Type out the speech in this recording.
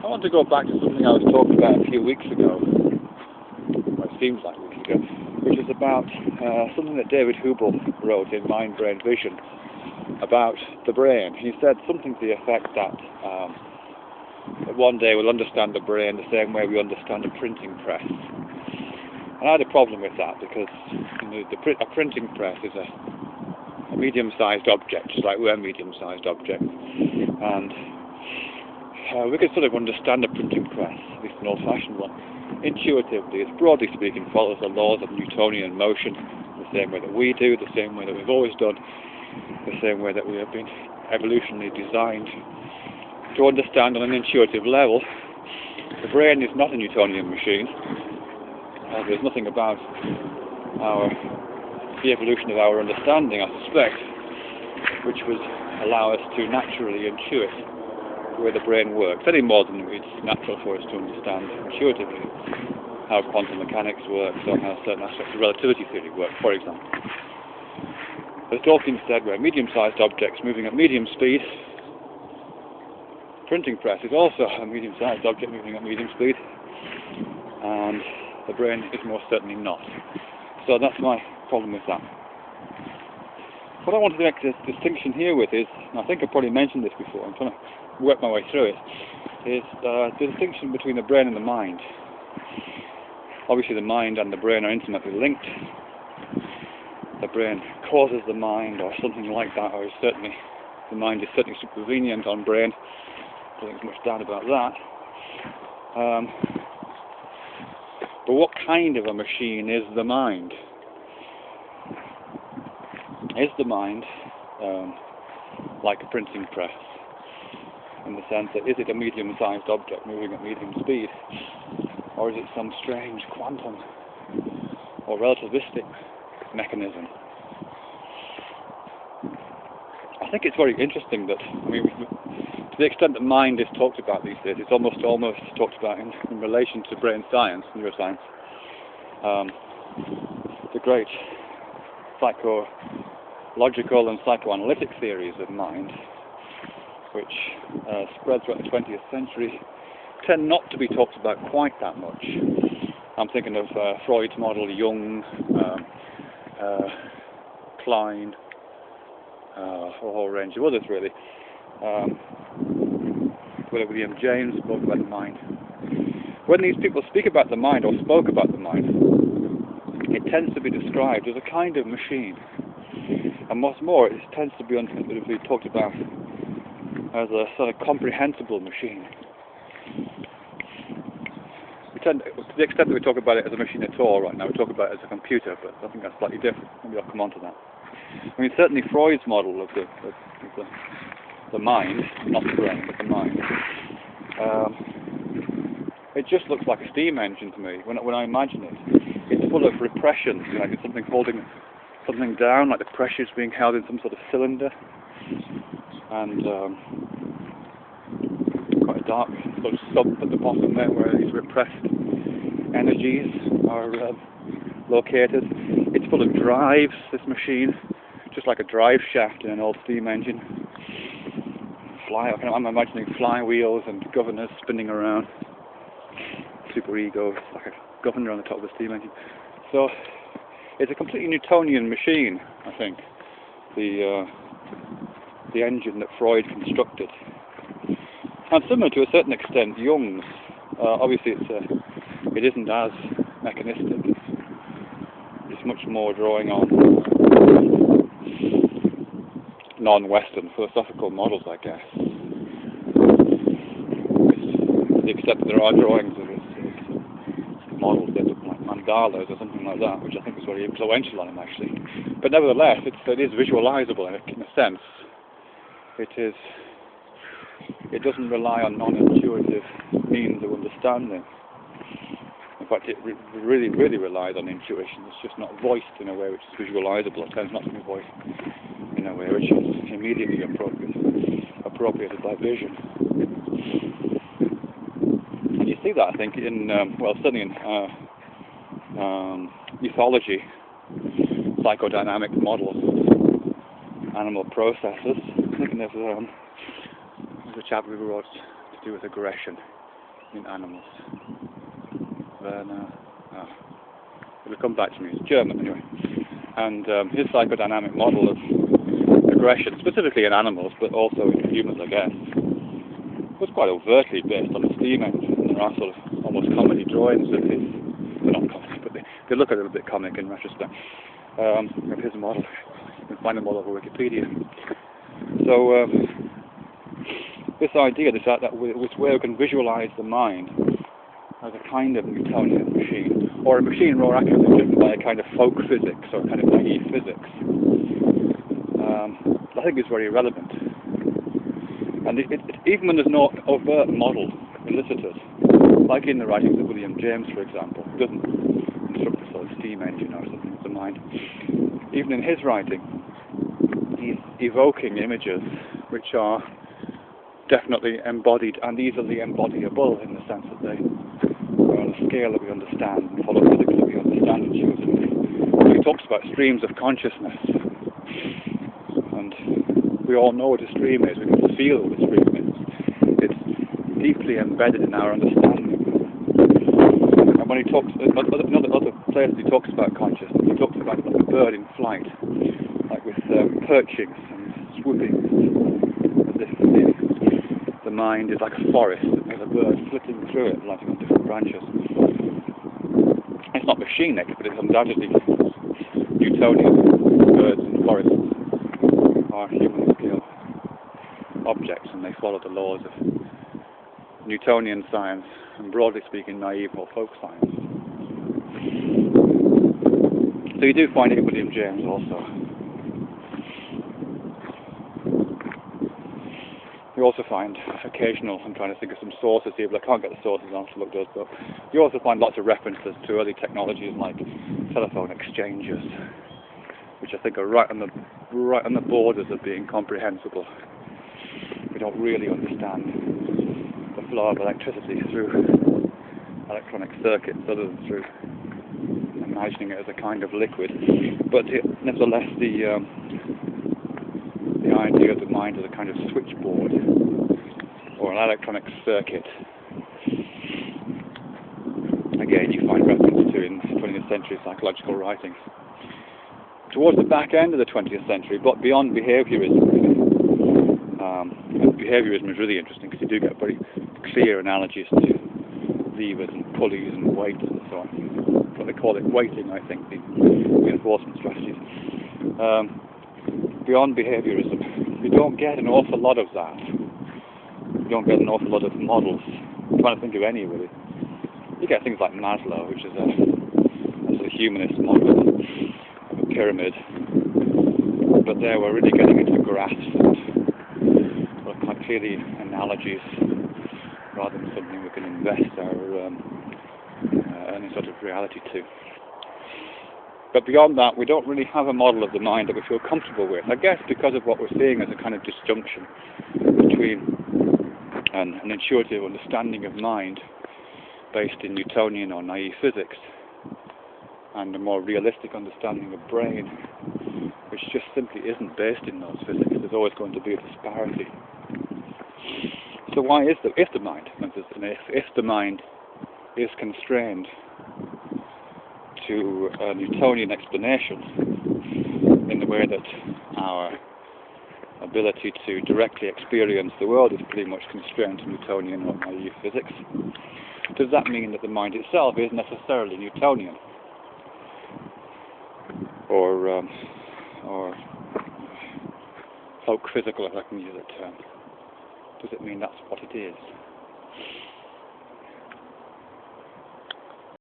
I want to go back to something I was talking about a few weeks ago, well, it seems like weeks ago, which is about something that David Hubel wrote in Mind, Brain, Vision about the brain. He said something to the effect that one day we'll understand the brain the same way we understand a printing press. And I had a problem with that because a printing press is a medium-sized object, just like we're medium-sized objects. And we can sort of understand a printing press, at least an old-fashioned one, intuitively. It broadly speaking follows the laws of Newtonian motion, the same way that we do, the same way that we've always done, the same way that we have been evolutionarily designed to understand on an intuitive level. The brain is not a Newtonian machine. There's nothing about the evolution of our understanding, I suspect, which would allow us to naturally intuit the way the brain works, any more than it's natural for us to understand intuitively how quantum mechanics works or how certain aspects of relativity theory work, for example. As Dawkins said, we're medium-sized objects moving at medium speed. Printing press is also a medium-sized object moving at medium speed, and the brain is most certainly not. So that's my problem with that. What I wanted to make this distinction here with is, and I think I've probably mentioned this before, I'm trying to work my way through it, is the distinction between the brain and the mind. Obviously the mind and the brain are intimately linked. The brain causes the mind, or something like that, or certainly the mind is certainly supervenient on brain. I don't think there's much doubt about that. But what kind of a machine is the mind? Is the mind like a printing press, in the sense that is it a medium-sized object moving at medium speed, or is it some strange quantum or relativistic mechanism? I think it's very interesting that, to the extent that mind is talked about these days, it's almost talked about in relation to brain science, neuroscience. The great psychological and psychoanalytic theories of mind, which spread throughout the 20th century, tend not to be talked about quite that much. I'm thinking of Freud's model, Jung, Klein, a whole range of others really. William James spoke about the mind. When these people speak about the mind, or spoke about the mind, it tends to be described as a kind of machine. And what's more, it tends to be talked about as a sort of comprehensible machine. To the extent that we talk about it as a machine at all right now, we talk about it as a computer, but I think that's slightly different. Maybe I'll come on to that. I mean, certainly Freud's model of the mind, not the brain, but the mind, it just looks like a steam engine to me. When I imagine it, it's full of repression, like it's something holding something down, like the pressure's being held in some sort of cylinder, and quite a dark sort of sump at the bottom there where these repressed energies are located. It's full of drives, this machine, just like a drive shaft in an old steam engine. I'm imagining flywheels and governors spinning around, superego, like a governor on the top of a steam engine. So it's a completely Newtonian machine, I think, the engine that Freud constructed. And similar to a certain extent Jung's. Obviously it isn't as mechanistic. It's much more drawing on non-Western philosophical models, I guess. To the extent that there are drawings of his models that look like mandalas or something like that, which I think was very influential on him actually. But nevertheless, it is visualizable in a sense. It doesn't rely on non-intuitive means of understanding. In fact, it really relies on intuition. It's just not voiced in a way which is visualizable. It tends not to be voiced in a way which is immediately appropriated by vision. And you see that, I think, in certainly in ethology, psychodynamic models of animal processes. I'm thinking of there's a chap who wrote to do with aggression. in animals. It'll come back to me. It's German anyway. And his psychodynamic model of aggression, specifically in animals, but also in humans, I guess, was quite overtly based on the steam engine. There are sort of almost comedy drawings of his, well, not comedy, but they look a little bit comic in retrospect, of his model. You can find the model over Wikipedia. So this idea, this way we can visualize the mind as a kind of Newtonian machine, or a machine more accurately driven by a kind of folk physics or a kind of naive physics, I think is very relevant. And even when there's no overt model elicited, like in the writings of William James, for example, who doesn't construct a sort of steam engine or something of the mind, even in his writing, he's evoking images which are definitely embodied and easily embodiable in the sense that they are on a scale that we understand and follow physics that we understand intuitively. He talks about streams of consciousness, and we all know what a stream is. We can feel what a stream is. It's deeply embedded in our understanding. And when he talks, other places he talks about consciousness, he talks about it like a bird in flight, like with perchings and swoopings, as if the mind is like a forest and there's a bird flitting through it, lighting on different branches. It's not machinic, but it's undoubtedly Newtonian. Birds and forests are human scale objects, and they follow the laws of Newtonian science, and broadly speaking, naive or folk science. So you do find it in William James also. You also find occasional, I'm trying to think of some sources here, but I can't get the sources, I'll have to look those up. You also find lots of references to early technologies like telephone exchanges, which I think are right on the borders of being comprehensible. We don't really understand the flow of electricity through electronic circuits other than through imagining it as a kind of liquid. But nevertheless, the idea of the mind as a kind of switchboard or an electronic circuit, again, you find reference to in 20th century psychological writings. Towards the back end of the 20th century, but beyond behaviorism, and behaviorism is really interesting because you do get very clear analogies to levers and pulleys and weights and so on. What they call it weighting, I think, the reinforcement strategies. Beyond behaviorism, you don't get an awful lot of that. You don't get an awful lot of models. I'm trying to think of any, really. You get things like Maslow, which is a sort of humanist model of a pyramid. But there we're really getting into graphs and quite clearly analogies rather than something we can invest any sort of reality to. But beyond that, we don't really have a model of the mind that we feel comfortable with. I guess because of what we're seeing as a kind of disjunction between an intuitive understanding of mind based in Newtonian or naive physics and a more realistic understanding of brain, which just simply isn't based in those physics. There's always going to be a disparity. So why is that? If the mind is constrained to a Newtonian explanation in the way that our ability to directly experience the world is pretty much constrained to Newtonian or naive physics, does that mean that the mind itself is necessarily Newtonian? Or folk physical, if I can use that term? Does it mean that's what it is?